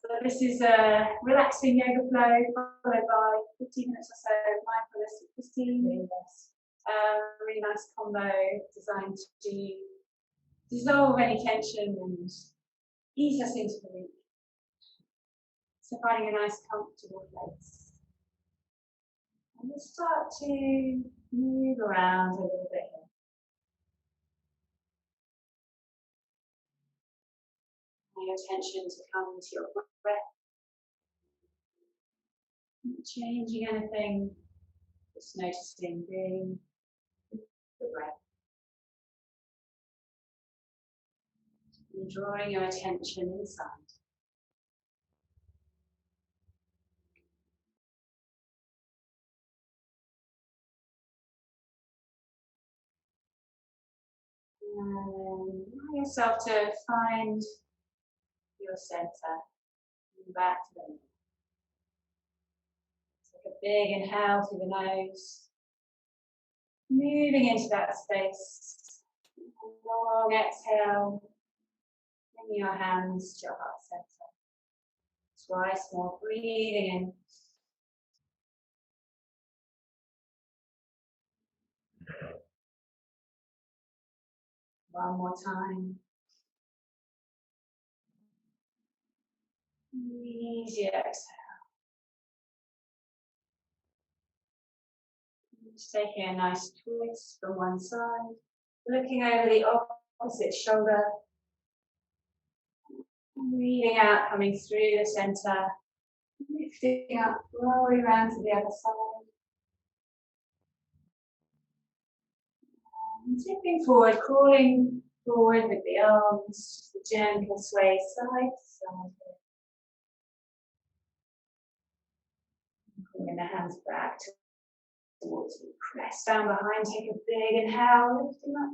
So this is a relaxing yoga flow followed by 15 minutes or so of mindfulness with Christine. Really nice combo designed to dissolve any tension and ease us into the week. So finding a nice comfortable place. And we'll start to move around a little bit here. Your attention to come to your breath. Not changing anything, just noticing being with the breath. And drawing your attention inside. And allow yourself to find your center and back to the middle. Take a big inhale through the nose, moving into that space. Long exhale, bringing your hands to your heart center. Twice more, breathing in. One more time. Easy exhale. Just taking a nice twist from one side, looking over the opposite shoulder. Breathing out, coming through the center, lifting up, rolling around to the other side. And tipping forward, crawling forward with the arms, just a gentle sway side to side. Pulling the hands back towards you. Press down behind, take a big inhale, lifting up.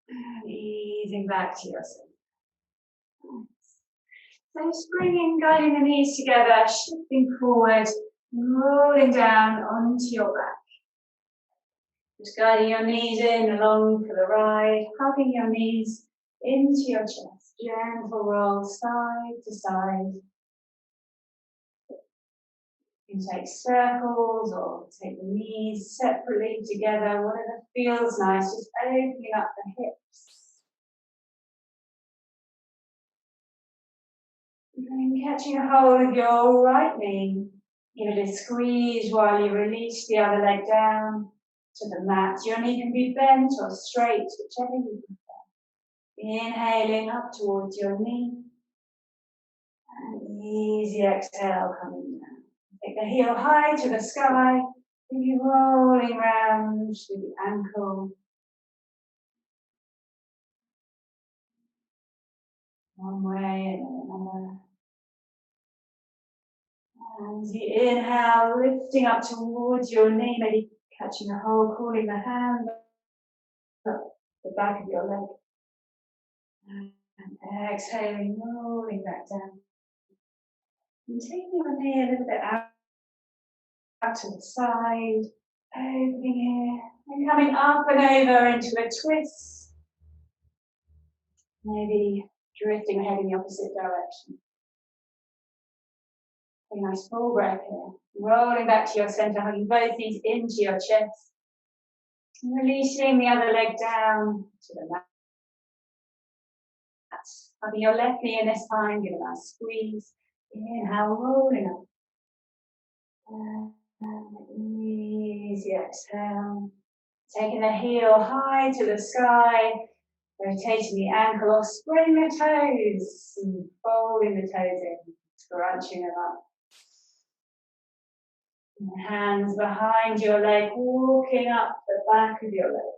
And easing back to your center. So springing, guiding the knees together, shifting forward, rolling down onto your back. Just guiding your knees in along for the ride, hugging your knees into your chest. Gentle roll side to side. You can take circles or take the knees separately together, whatever feels nice, just opening up the hips. And catching a hold of your right knee. Give it a squeeze while you release the other leg down to the mat. Your knee can be bent or straight, whichever you prefer. Inhaling up towards your knee. And easy exhale coming down. Take the heel high to the sky. Maybe rolling round with the ankle. One way and then another. And as you inhale, lifting up towards your knee, maybe catching a hold, calling the hand up the back of your leg. And exhaling, rolling back down. And taking your knee a little bit out to the side, opening here, and coming up and over into a twist. Maybe drifting ahead in the opposite direction. A nice full breath here. Rolling back to your center, hugging both knees into your chest. And releasing the other leg down to the mat. Hugging your left knee in this time, give a nice squeeze. Inhale, rolling up. And easy exhale. Taking the heel high to the sky. Rotating the ankle or spreading the toes. And folding the toes in. Scrunching them up. And hands behind your leg, walking up the back of your leg.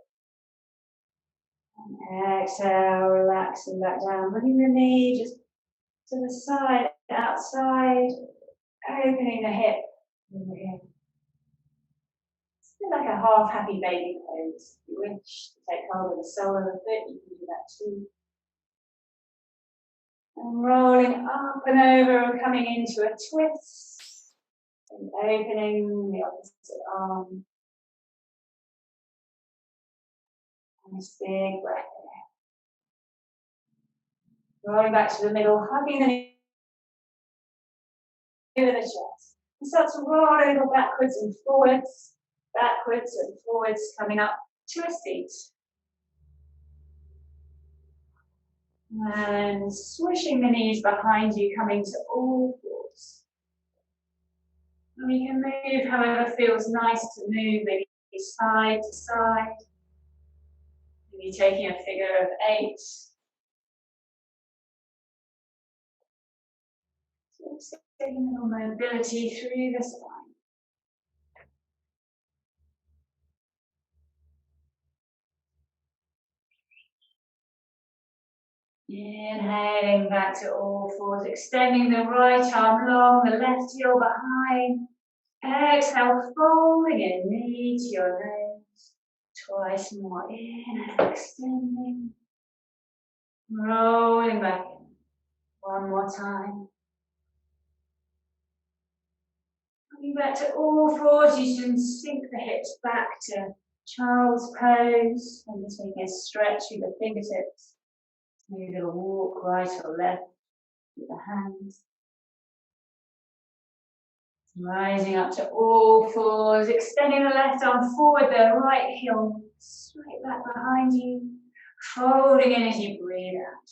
And exhale, relaxing back down. Bringing the knee just to the side, outside, opening the hip. Over here. It's a bit like a half happy baby pose. If you wish to take hold of the sole of the foot, you can do that too. And rolling up and over, coming into a twist. And opening the opposite arm. Nice big breath Rolling back to the middle, hugging the knee over the chest. And start to roll over backwards and forwards, coming up to a seat. And swishing the knees behind you, coming to all fours. And you can move however feels nice to move, maybe side to side. Maybe taking a figure of 8. So taking a little mobility through the spine. Inhaling back to all fours, extending the right arm long, the left heel behind. Exhale, folding in, knee to your nose. Twice more, inhale, extending. Rolling back in. One more time. Coming back to all fours, you can sink the hips back to child's pose. And just making a stretch with the fingertips. Maybe a little walk right or left with the hands. Rising up to all fours, extending the left arm forward, the right heel straight back behind you. Folding in as you breathe out.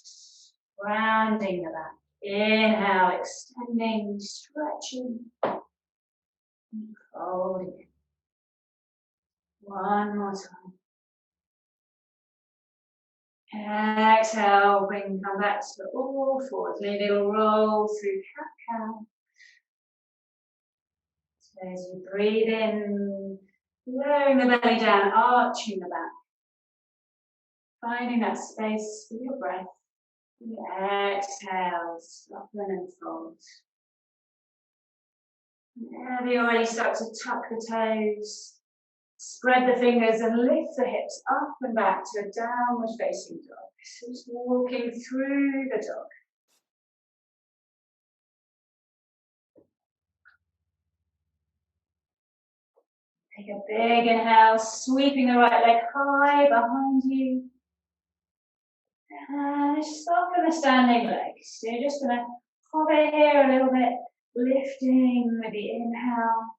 Rounding the back. Inhale, extending, stretching. Folding in. One more time. Exhale, come back to all fours. Maybe it'll roll through cat-cow. So as you breathe in, lowering the belly down, arching the back. Finding that space for your breath. Exhale, soften and fold. Whenever you're ready, start to tuck the toes. Spread the fingers and lift the hips up and back to a downward facing dog. So just walking through the dog. Take a big inhale, sweeping the right leg high behind you. And soften the standing legs. So you're just going to hover here a little bit, lifting with the inhale.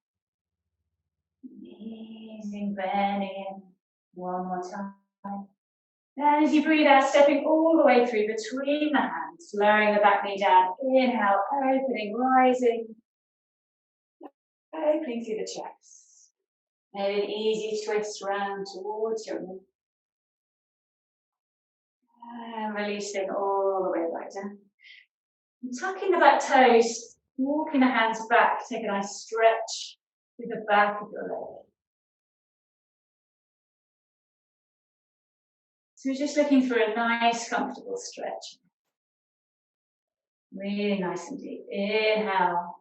Easing, bending in. One more time. And as you breathe out, stepping all the way through between the hands, lowering the back knee down. Inhale, opening, rising. Opening through the chest. Maybe an easy twist round towards your knee. And releasing all the way back down. And tucking the back toes, walking the hands back, take a nice stretch through the back of your leg. So we're just looking for a nice, comfortable stretch. Really nice and deep. Inhale.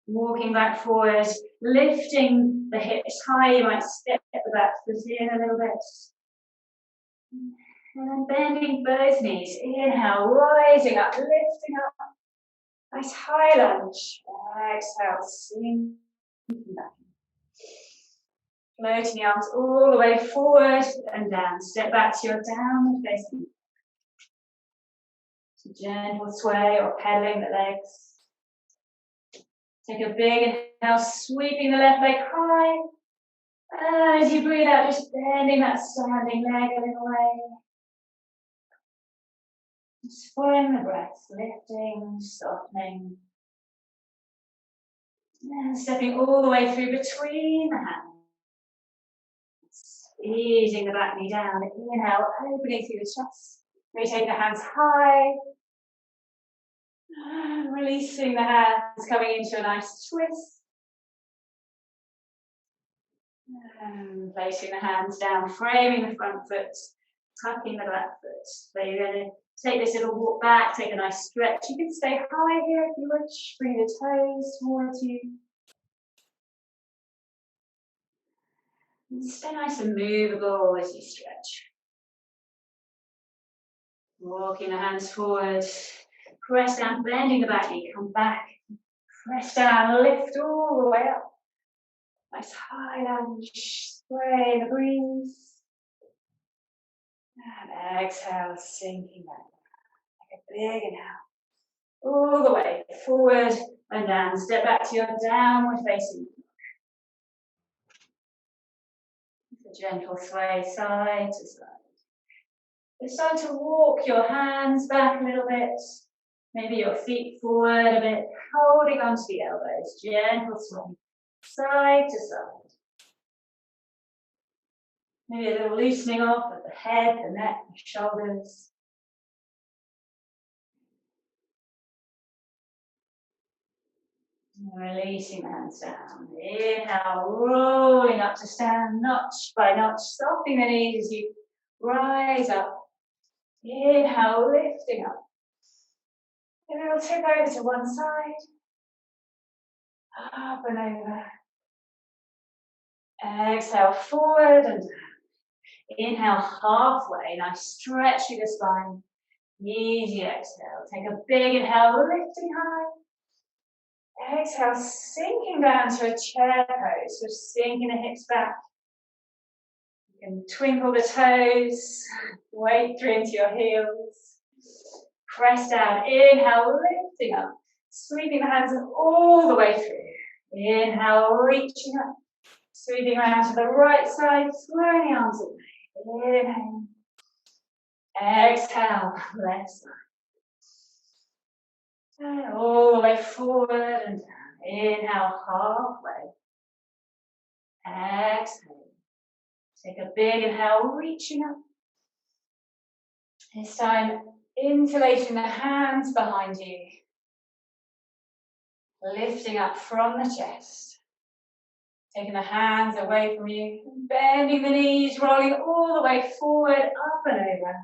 Walking back forward, lifting the hips high. You might step the back foot in a little bit. And then bending both knees. Inhale, rising up, lifting up. Nice high lunge. Exhale, sinking back. Floating the arms all the way forward and down. Step back to your downward facing. So gentle sway or pedaling the legs. Take a big inhale, sweeping the left leg high. And as you breathe out, just bending that standing leg a little way. Just following the breath, lifting, softening. And stepping all the way through between the hands. Easing the back knee down. Inhale, opening through the chest. Rotate the hands high. And releasing the hands, coming into a nice twist. And placing the hands down, framing the front foot, tucking the back foot. So you're going to take this little walk back, take a nice stretch. You can stay high here if you wish. Bring the toes towards you. And stay nice and movable as you stretch. Walking the hands forward. Press down, bending the back knee. Come back. Press down, lift all the way up. Nice high lunge. Sway in the breeze. And exhale, sinking back. Take a big inhale. All the way forward and down. Step back to your downward facing. A gentle sway side to side. Start to walk your hands back a little bit. Maybe your feet forward a bit, holding onto the elbows. Gentle sway, side to side. Maybe a little loosening off of the head, the neck, the shoulders. Releasing the hands down. Inhale, rolling up to stand, notch by notch, stopping the knees as you rise up. Inhale, lifting up. A little tip over to one side. Up and over. Exhale, forward and down. Inhale, halfway. Nice stretch through the spine. Easy exhale. Take a big inhale, lifting high. Exhale, sinking down to a chair pose. So sinking the hips back. You can twinkle the toes. Weight through into your heels. Press down. Inhale, lifting up. Sweeping the hands all the way through. Inhale, reaching up. Sweeping around to the right side. Throwing the arms away. Inhale. Exhale, left side. And all the way forward and down. Inhale, halfway. Exhale. Take a big inhale, reaching up. This time, interlacing the hands behind you. Lifting up from the chest. Taking the hands away from you. Bending the knees, rolling all the way forward, up and over.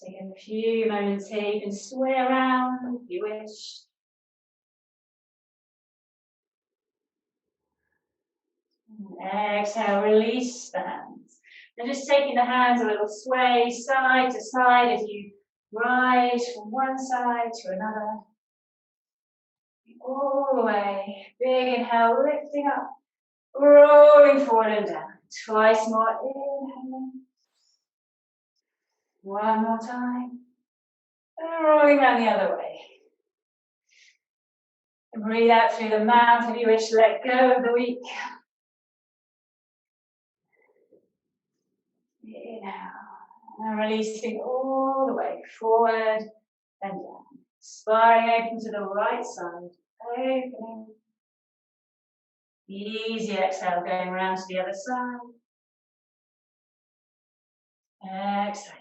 Take a few moments here. You can sway around if you wish. Exhale, release the hands. And just taking the hands a little sway side to side as you rise from one side to another. All the way. Big inhale, lifting up. Rolling forward and down. Twice more. Inhale. One more time. And rolling around the other way. And breathe out through the mouth if you wish. Let go of the weak. Inhale. And releasing all the way forward and down. Spine open to the right side. Opening. Easy exhale going around to the other side. Exhale.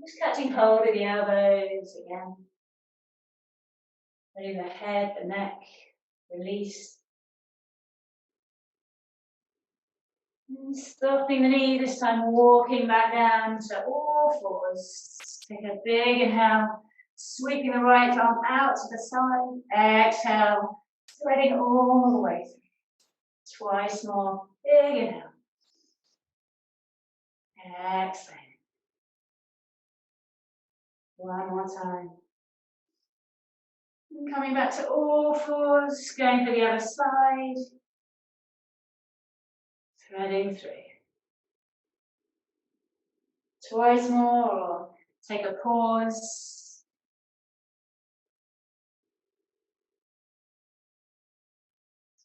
Just catching hold of the elbows again. Letting the head, the neck release. And stopping the knee, this time walking back down to all fours. Take a big inhale, sweeping the right arm out to the side. Exhale, spreading all the way through. Twice more. Big inhale. Exhale. One more time. And coming back to all fours, going for the other side. Threading through. Twice more, or take a pause.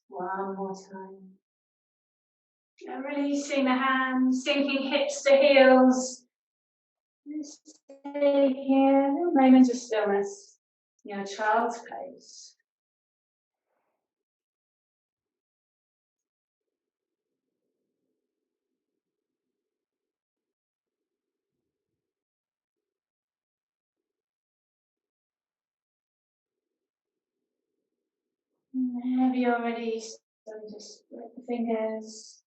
One more time. And releasing the hands, sinking hips to heels. Just stay here, a little moment of stillness. Your child's pose. Whenever you're ready, just split the fingers.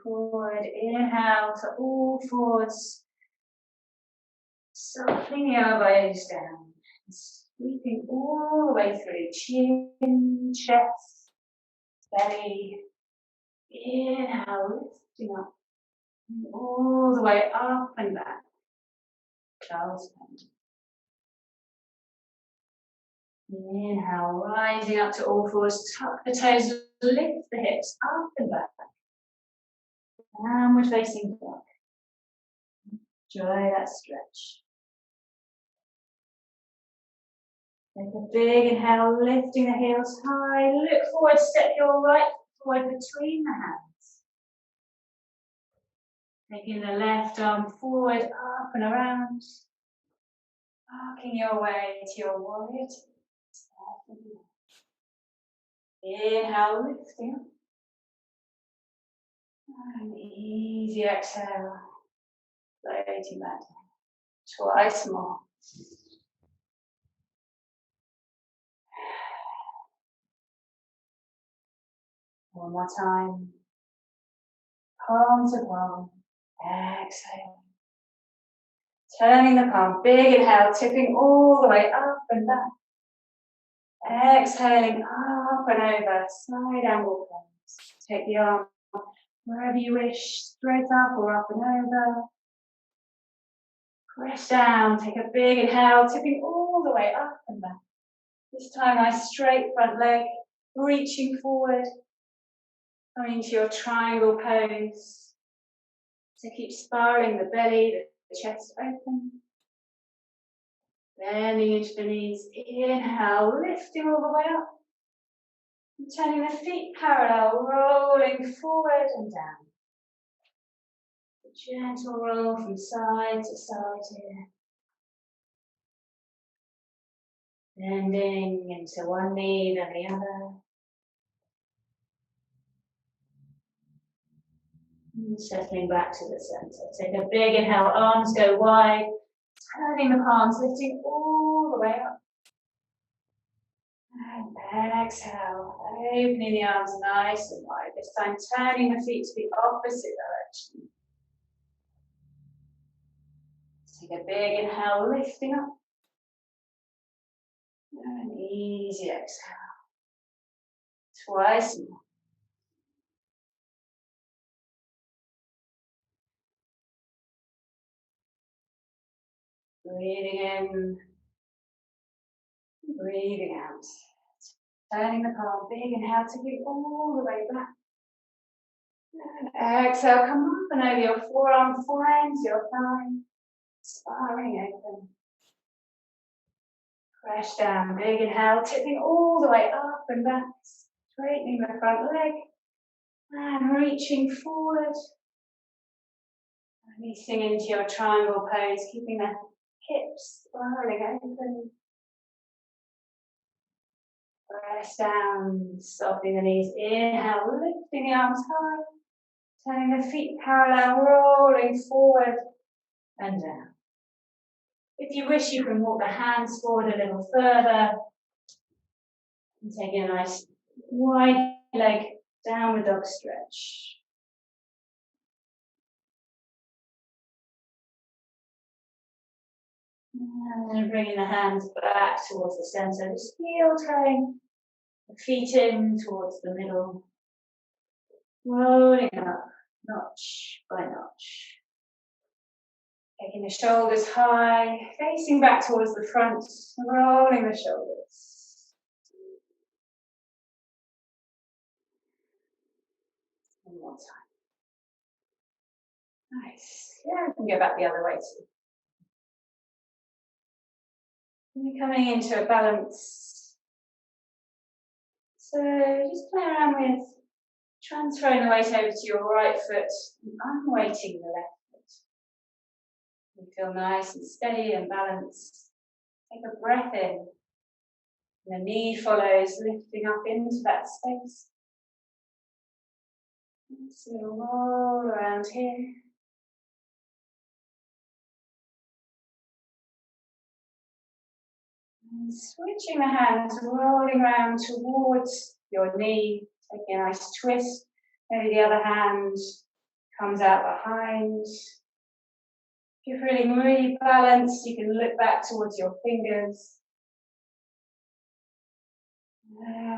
Forward, inhale to all fours. Softening the elbows down. Sweeping all the way through. Chin, chest, belly. Inhale, lifting up. All the way up and back. Child's pose. Inhale, rising up to all fours. Tuck the toes, lift the hips up and back. Downward facing dog. Enjoy that stretch. Take a big inhale, lifting the heels high. Look forward, step your right foot forward between the hands. Taking the left arm forward, up and around. Working your way to your warrior two. Inhale, lifting up. And easy exhale, floating back down. Twice more. One more time. Palm to palm. Exhale. Turning the palm. Big inhale, tipping all the way up and back. Exhaling up and over. Side angle pose. Take the arm wherever you wish. Straight up or up and over. Press down. Take a big inhale, tipping all the way up and back. This time, nice straight front leg. Reaching forward. Coming to your triangle pose. So keep spiraling the belly, the chest open. Bending into the knees. Inhale, lifting all the way up. And turning the feet parallel, rolling forward and down. A gentle roll from side to side here. Bending into one knee, then the other. And settling back to the center. Take a big inhale, arms go wide. Turning the palms, lifting all the way up. And exhale, opening the arms nice and wide. This time turning the feet to the opposite direction. Take a big inhale, lifting up. And an easy exhale. Twice more. Breathing in. Breathing out. Turning the palm, big inhale, taking all the way back. And exhale, come up and over your forearm, finds your thigh. Sparring open. Press down, big inhale, tipping all the way up and back. Straightening the front leg. And reaching forward. Releasing into your triangle pose, keeping the hips spiraling open. Press down, softening the knees. Inhale, lifting the arms high. Turning the feet parallel, rolling forward and down. If you wish, you can walk the hands forward a little further. And take a nice wide leg downward dog stretch. And then bringing the hands back towards the center. Just heel toeing the feet in towards the middle. Rolling up, notch by notch. Taking the shoulders high, facing back towards the front, rolling the shoulders. One more time. Nice. Yeah, we can go back the other way too. And coming into a balance. So just play around with transferring the weight over to your right foot and unweighting the left foot. You feel nice and steady and balanced. Take a breath in. And the knee follows, lifting up into that space. So we'll roll around here. And switching the hands, rolling around towards your knee, taking a nice twist. Maybe the other hand comes out behind. If you're feeling really balanced, you can look back towards your fingers.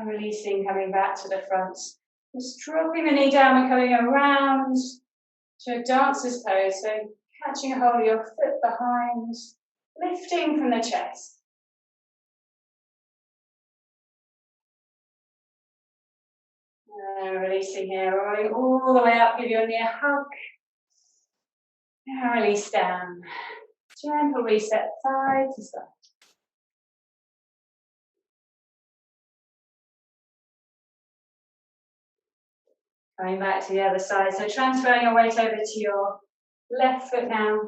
Releasing, coming back to the front. Just dropping the knee down and coming around to a dancer's pose. So catching a hold of your foot behind, lifting from the chest. Releasing here, rolling all the way up, give your knee a hug. And release down. Gentle reset side to side. Going back to the other side. So transferring your weight over to your left foot now.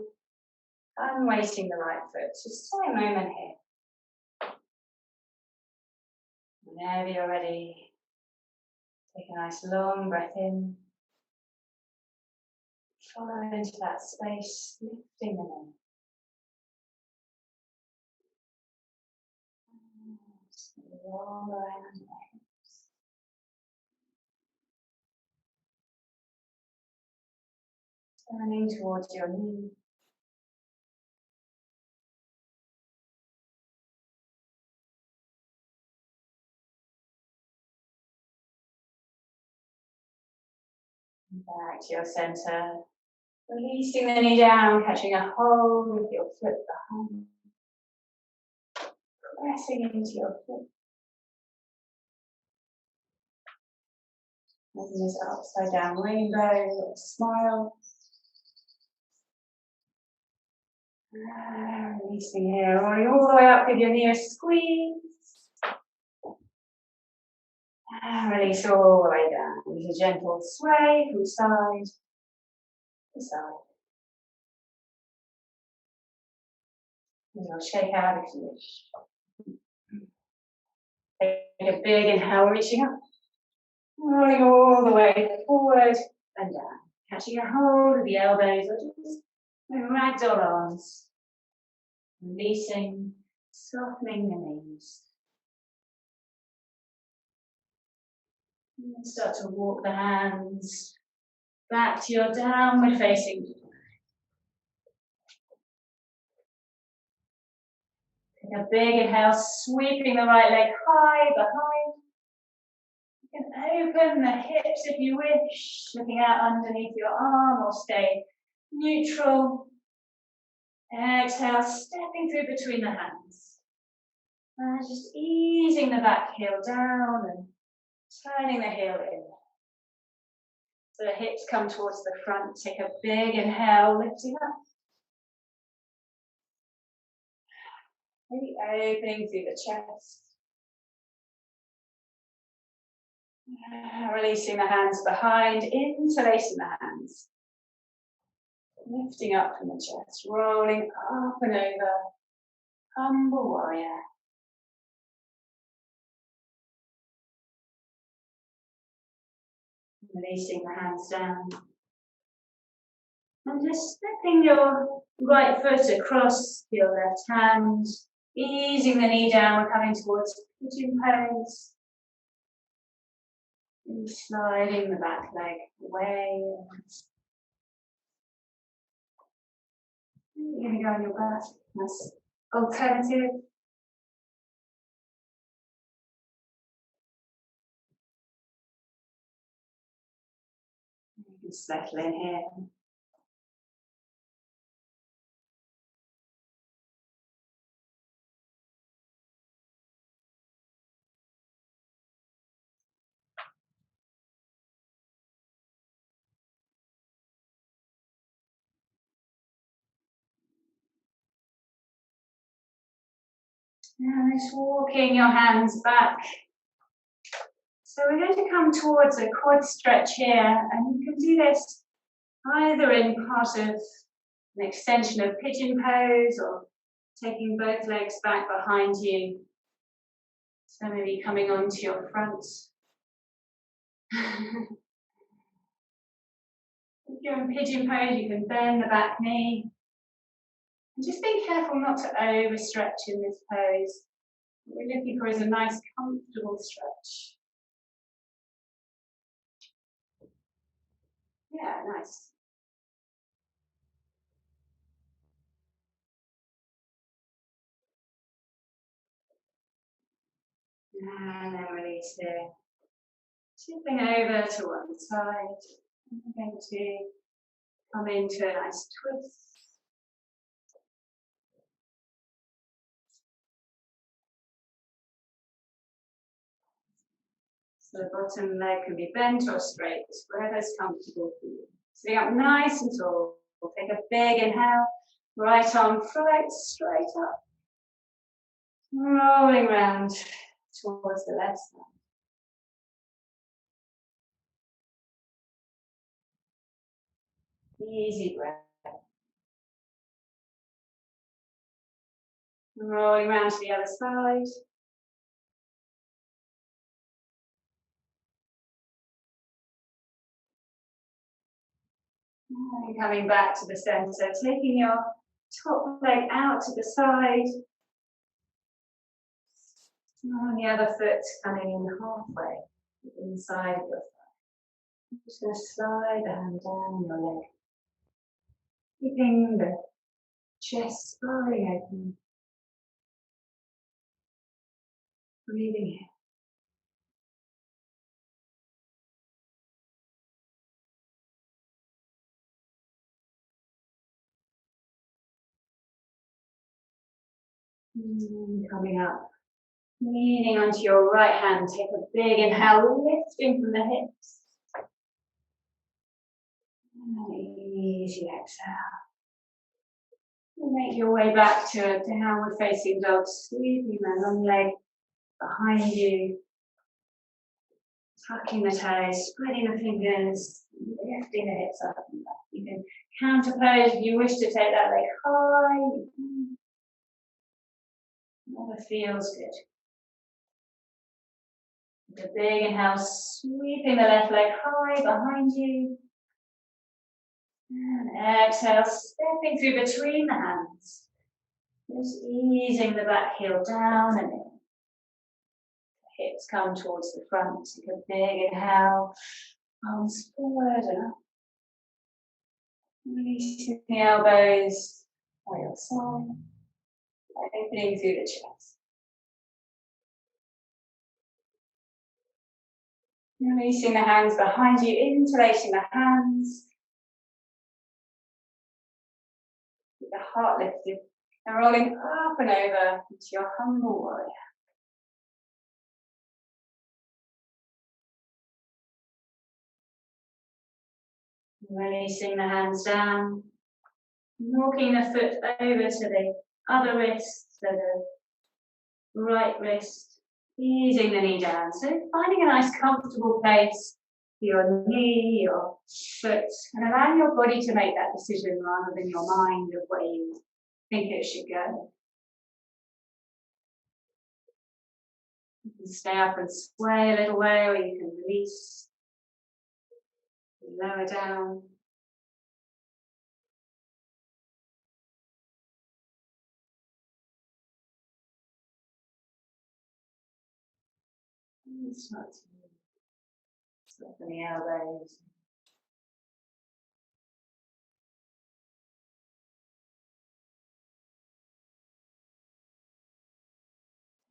Unweighting the right foot. Just stay a moment here. Whenever you're ready, take a nice long breath in. Follow into that space, lifting the nose. Roll around the hips. Turning towards your knee. Back to your center. Releasing the knee down, catching a hold with your foot behind. Pressing into your foot. Making this upside down rainbow, smile. Releasing here, rolling all the way up with your nearest squeeze. Release all the way down with a gentle sway from side to side. And you'll shake out if you wish. Take a big inhale, reaching up. Rolling all the way forward and down. Catching a hold of the elbows or just ragdoll arms. Releasing, softening the knees. And start to walk the hands back to your downward facing. Take a big inhale, sweeping the right leg high behind. You can open the hips if you wish, looking out underneath your arm or stay neutral. Exhale, stepping through between the hands. And just easing the back heel down and turning the heel in. So the hips come towards the front. Take a big inhale, lifting up. Maybe opening through the chest. Releasing the hands behind, interlacing the hands. Lifting up from the chest, rolling up and over. Humble warrior. Releasing the hands down. And just stepping your right foot across your left hand, easing the knee down, coming towards pigeon pose. And sliding the back leg away. You're going to go on your back. Nice alternative. You can settle in here. Now just walking your hands back. So we're going to come towards a quad stretch here, and you can do this either in part of an extension of pigeon pose or taking both legs back behind you. So maybe coming onto your front. If you're in pigeon pose, you can bend the back knee. And just be careful not to overstretch in this pose. What we're looking for is a nice, comfortable stretch. Yeah, nice. And then release here. Tipping over to one side. I'm going to come into a nice twist. So the bottom leg can be bent or straight, wherever's comfortable for you. Sitting up nice and tall. We'll take a big inhale, right arm floats straight up, rolling round towards the left side. Easy breath. Rolling round to the other side. And coming back to the center, taking your top leg out to the side. And the other foot coming in halfway, inside of your thigh. I'm just going to slide the hand down your leg. Keeping the chest slowly open. Breathing in. Coming up. Leaning onto your right hand, take a big inhale, lifting from the hips. And easy exhale. And make your way back to a downward facing dog, sweeping the long leg behind you. Tucking the toes, spreading the fingers, lifting the hips up and back. You can counter pose if you wish to take that leg high. Whatever feels good. With a big inhale, sweeping the left leg high behind you. And exhale, stepping through between the hands. Just easing the back heel down and in. Hips come towards the front. Take a big inhale, arms forward and up. Releasing the elbows by your side. Opening through the chest. Releasing the hands behind you, interlacing the hands. Keep the heart lifted and rolling up and over into your humble warrior. Releasing the hands down, walking the foot over to the other wrist, so the right wrist, easing the knee down. So finding a nice comfortable place for your knee, your foot, and allowing your body to make that decision rather than your mind of where you think it should go. You can stay up and sway a little way, or you can release, lower down. Start to soften the elbows.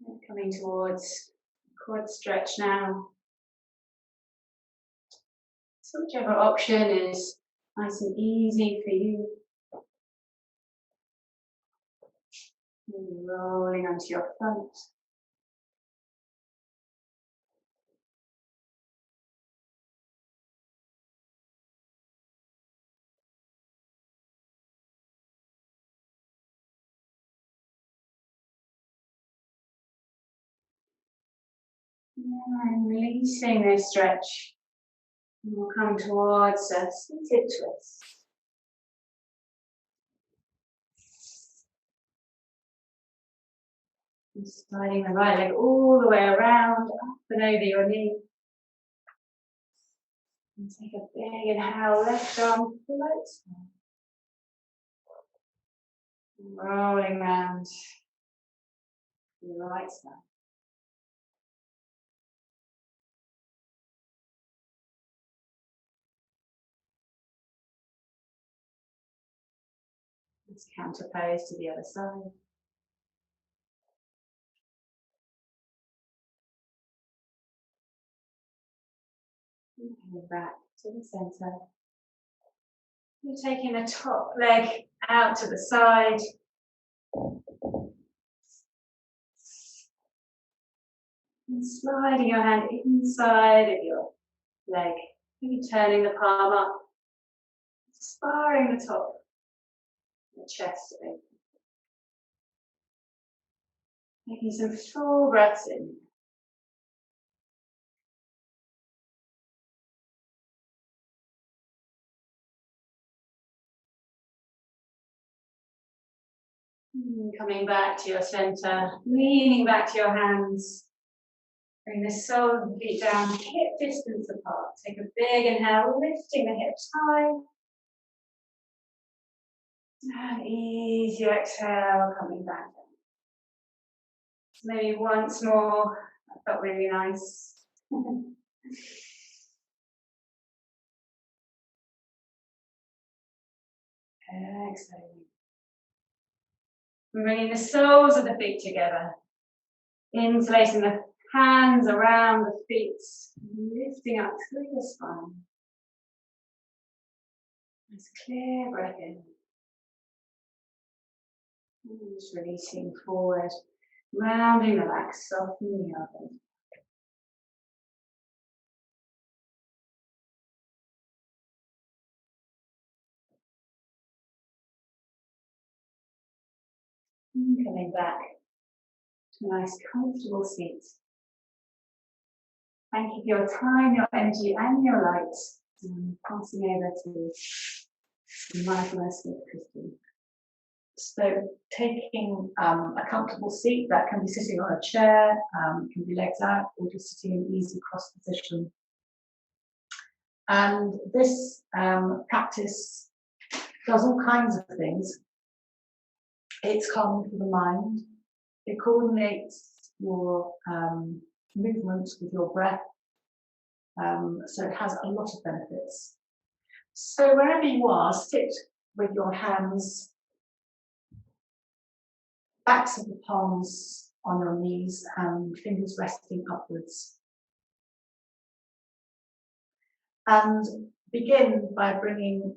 And coming towards quad stretch now. So whichever option is nice and easy for you. Maybe rolling onto your front. And releasing this stretch. And we'll come towards a seated twist. And sliding the right leg all the way around, up and over your knee. And take a big inhale, left arm floats. Rolling round the right side. Let's counter pose to the other side. And coming back to the center. You're taking the top leg out to the side. And sliding your hand inside of your leg. Maybe turning the palm up. Sparring the top chest open. Taking some full breaths in. Coming back to your center, leaning back to your hands. Bring the soles of the feet down, hip distance apart. Take a big inhale, lifting the hips high. And easy exhale, coming back down. Maybe once more. That felt really nice. Exhaling. Bringing the soles of the feet together. Interlacing the hands around the feet. Lifting up through the spine. Nice clear breath in. And just releasing forward. Rounding the back, softening the elbows. Coming back to a nice comfortable seat. Thank you for your time, your energy and your light. Passing over to mindfulness with Christine. So taking a comfortable seat, that can be sitting on a chair, can be legs out, or just sitting in easy cross position. And this practice does all kinds of things. It's calming for the mind. It coordinates your movements with your breath. So it has a lot of benefits. So wherever you are, sit with your hands, backs of the palms on your knees and fingers resting upwards. And begin by bringing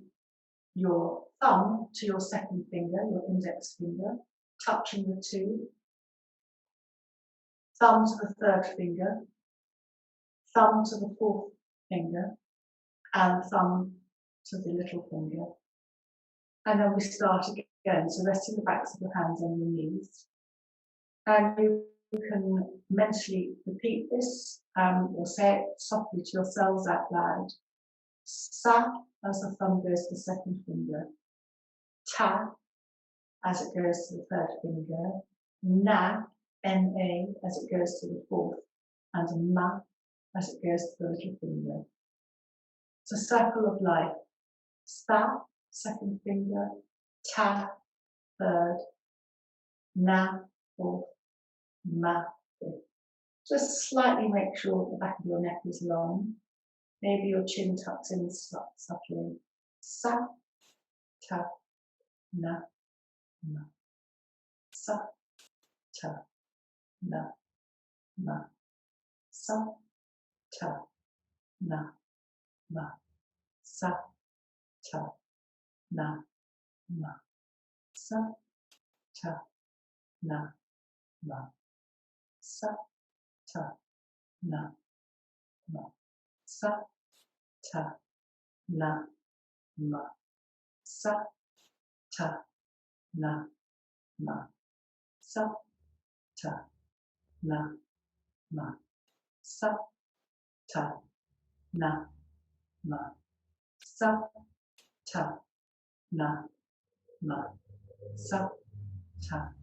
your thumb to your second finger, your index finger, touching the two. Thumb to the third finger, thumb to the fourth finger, and thumb to the little finger. And then we start again, so resting the backs of your hands on your knees. And you can mentally repeat this or say it softly to yourselves out loud. Sa, as the thumb goes to the second finger. Ta, as it goes to the third finger. Na, N-A, as it goes to the fourth. And ma, as it goes to the little finger. It's a circle of life. Sa, second finger. Ta, third. Na, fourth. Ma, fifth. Just slightly make sure the back of your neck is long. Maybe your chin tucks in subtly. Sa, ta, na, ma. Sa, ta, na, ma. Sa, ta, na, ma. Sa, ta, na, ma. Sa, ta, na, ma. Sa, ta, na, ma. Sa, ta, na, ma. Sa, ta, na, ma. Sa, ta, na, ma. Sa, ta, na, ma. Sa, ta, na, ma. Sa, ta,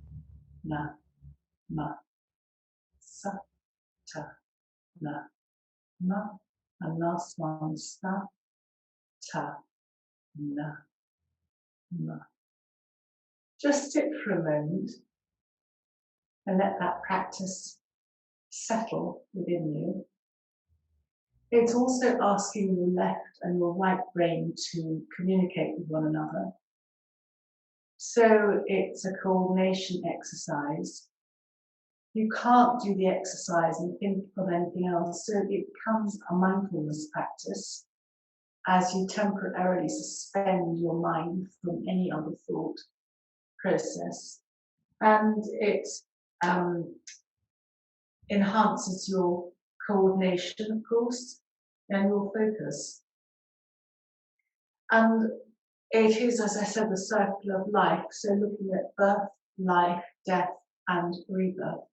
na, ma. Sa, ta, na, ma. And last one, sa, ta, na, ma. Just sit for a moment and let that practice settle within you. It's also asking your left and your right brain to communicate with one another. So it's a coordination exercise. You can't do the exercise and think of anything else, so it becomes a mindfulness practice as you temporarily suspend your mind from any other thought process. And it enhances your coordination, of course, and your focus. And It is, as I said, the circle of life. So looking at birth, life, death, and rebirth.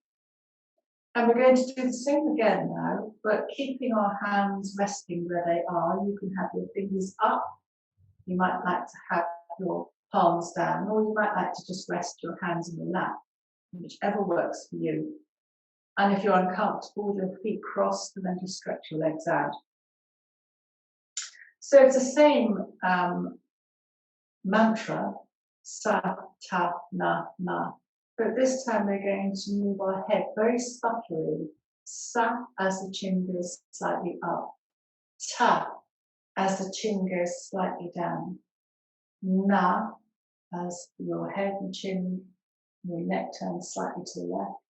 And we're going to do the same again now, but keeping our hands resting where they are. You can have your fingers up. You might like to have your palms down, or you might like to just rest your hands in your lap, whichever works for you. And if you're uncomfortable with your feet crossed, then just stretch your legs out. So it's the same mantra, sa, ta, na, ma. But this time we're going to move our head very subtly. Sa as the chin goes slightly up. Ta as the chin goes slightly down. Na as your head and chin, your neck turns slightly to the left.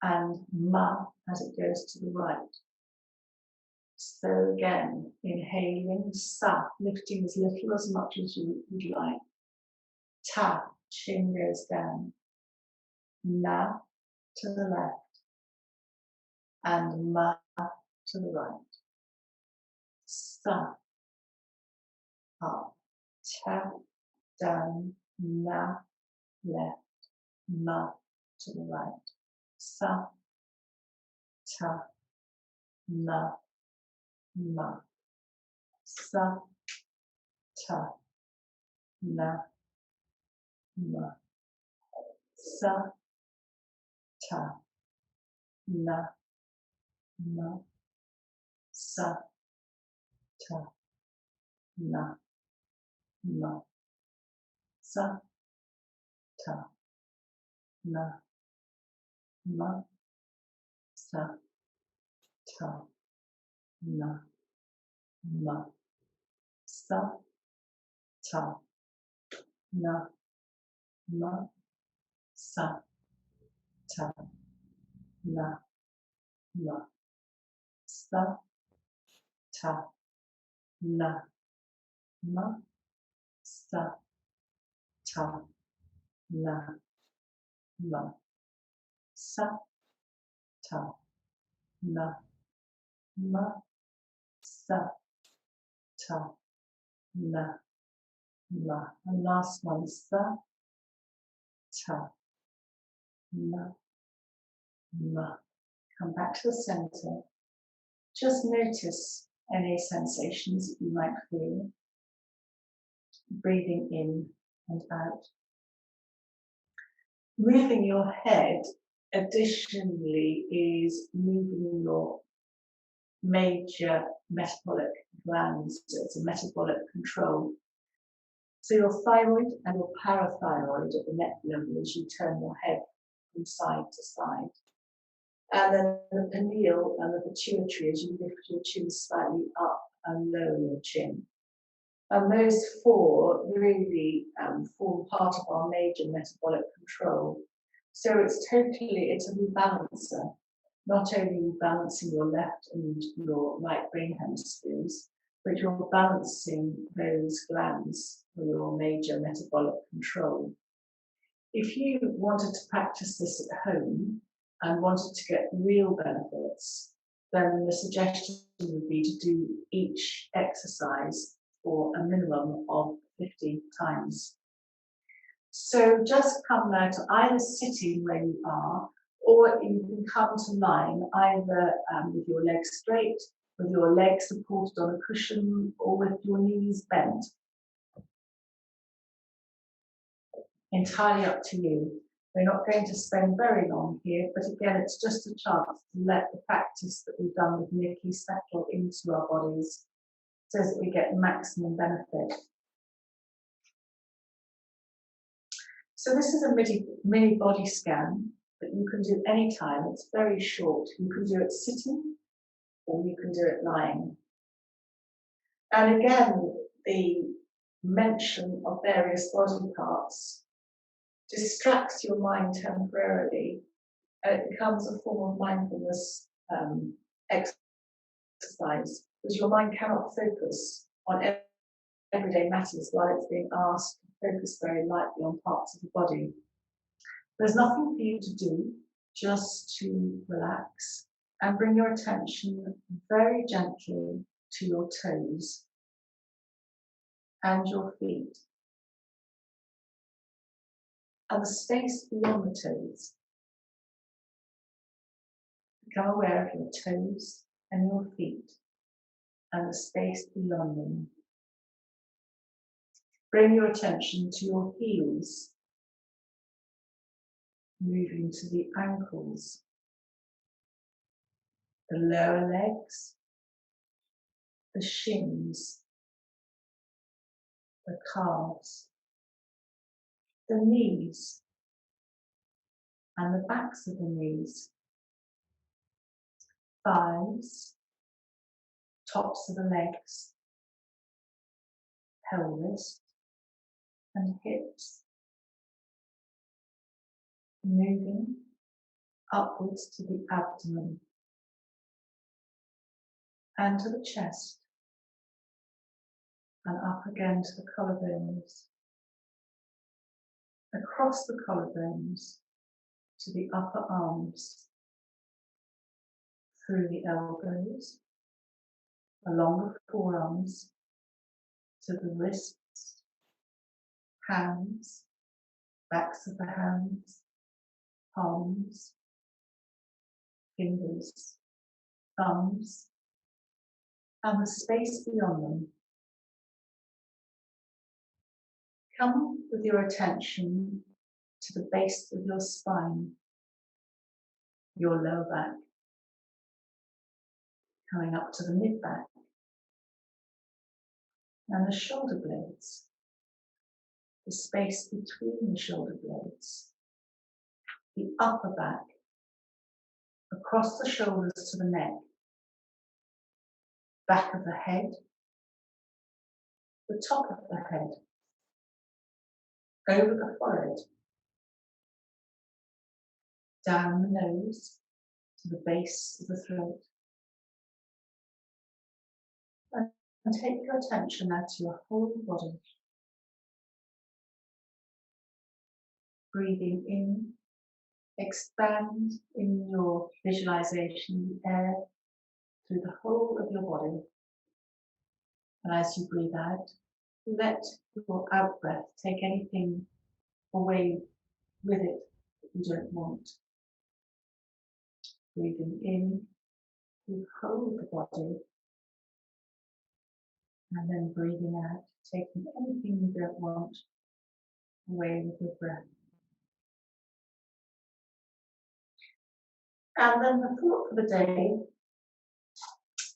And ma as it goes to the right. So again, inhaling, sa, lifting as little as much as you would like. Ta, chin goes down. Na to the left. And ma to the right. Sa, up. Ta, down. Na, left. Ma to the right. Sa, ta, na, ma. Sa, ta, na, ma. Sa, ta, na, ma. Sa, ta, na, ma. Sa, ta, na, ma. Sa, ta, na, ma. Sa, ta, na, ma. Sa, ta, na, ma. Sa, ta, na, ma. Sa, ta, na, ma. Sa, ta, na, ma. Sa, ta, na, ma. And last one, sa, ta, na, ma. Come back to the center. Just notice any sensations that you might feel. Breathing in and out. Moving your head, additionally, is moving your major metabolic glands. So it's a metabolic control. So your thyroid and your parathyroid at the neck level as you turn your head from side to side. And then the pineal and the pituitary as you lift your chin slightly up and lower your chin. And those four really form part of our major metabolic control. So it's a rebalancer, not only balancing your left and your right brain hemispheres, but you're balancing those glands for your major metabolic control. If you wanted to practice this at home and wanted to get real benefits, then the suggestion would be to do each exercise for a minimum of 50 times. So just come now to either sitting where you are, or you can come to lying either with your legs straight, with your legs supported on a cushion, or with your knees bent. Entirely up to you. We're not going to spend very long here, but again, it's just a chance to let the practice that we've done with Nikki settle into our bodies so that we get maximum benefit. So this is a mini body scan that you can do anytime. It's very short. You can do it sitting or you can do it lying. And again, the mention of various body parts distracts your mind temporarily, and it becomes a form of mindfulness exercise, because your mind cannot focus on everyday matters while it's being asked to focus very lightly on parts of the body. There's nothing for you to do, just to relax and bring your attention very gently to your toes. and your feet, and the space beyond the toes. Become aware of your toes and your feet and the space beyond them. Bring your attention to your heels, moving to the ankles, the lower legs, the shins, the calves, the knees, and the backs of the knees, thighs, tops of the legs, pelvis, and hips, moving upwards to the abdomen and to the chest, and up again to the collarbones, across the collarbones to the upper arms, through the elbows, along the forearms, to the wrists, hands, backs of the hands, palms, fingers, thumbs, and the space beyond them. Come with your attention to the base of your spine, your lower back, coming up to the mid-back, and the shoulder blades, the space between the shoulder blades, the upper back, across the shoulders to the neck, back of the head, the top of the head, over the forehead, down the nose to the base of the throat. And take your attention now to your whole body. Breathing in, expand in your visualization the air through the whole of your body. And as you breathe out, let your out breath take anything away with it that you don't want. Breathing in, you hold the body, and then breathing out, taking anything you don't want away with your breath. And then the thought for the day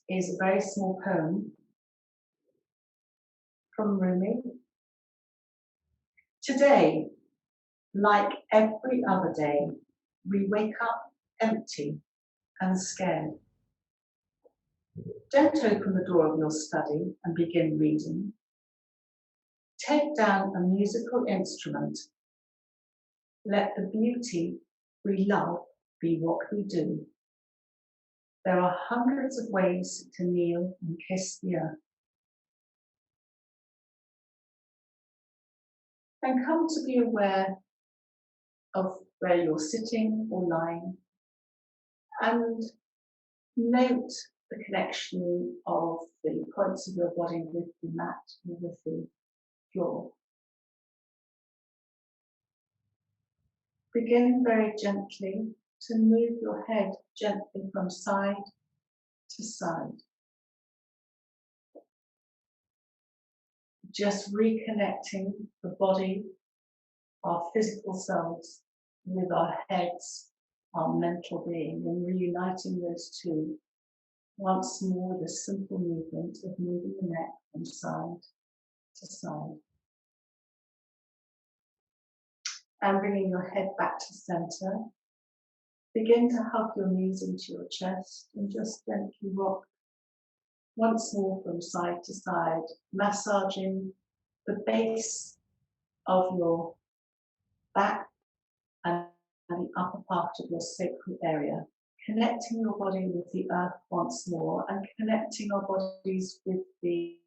is a very small poem from Rumi. Today, like every other day, we wake up empty and scared. Don't open the door of your study and begin reading. Take down a musical instrument. Let the beauty we love be what we do. There are hundreds of ways to kneel and kiss the earth. And come to be aware of where you're sitting or lying, and note the connection of the points of your body with the mat and with the floor. Begin very gently to move your head gently from side to side. Just reconnecting the body, our physical selves, with our heads, our mental being, and reuniting those two once more with a simple movement of moving the neck from side to side. And bringing your head back to center. Begin to hug your knees into your chest and just gently rock once more from side to side, massaging the base of your back and the upper part of your sacral area, connecting your body with the earth once more and connecting our bodies with the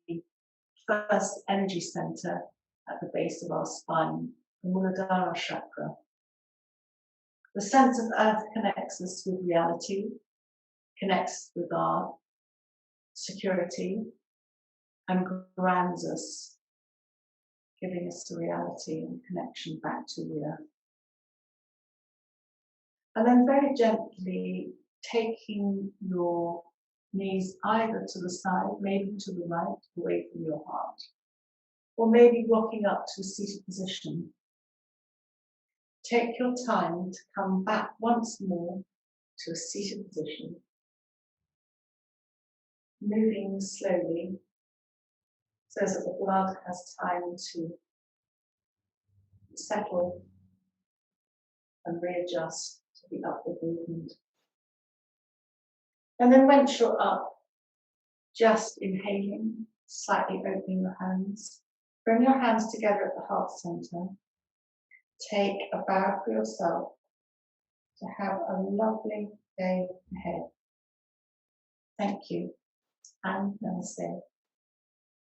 first energy center at the base of our spine, the Muladhara chakra. The sense of earth connects us with reality, connects with our security, and grounds us giving us the reality and connection back to the earth. And then very gently taking your knees either to the side, maybe to the right, away from your heart, or maybe rocking up to a seated position. Take your time to come back once more to a seated position, moving slowly so that the blood has time to settle and readjust to the upward movement. And then once you're up, just inhaling, slightly opening your hands. Bring your hands together at the heart center. Take a bow for yourself to have a lovely day ahead. Thank you and namaste.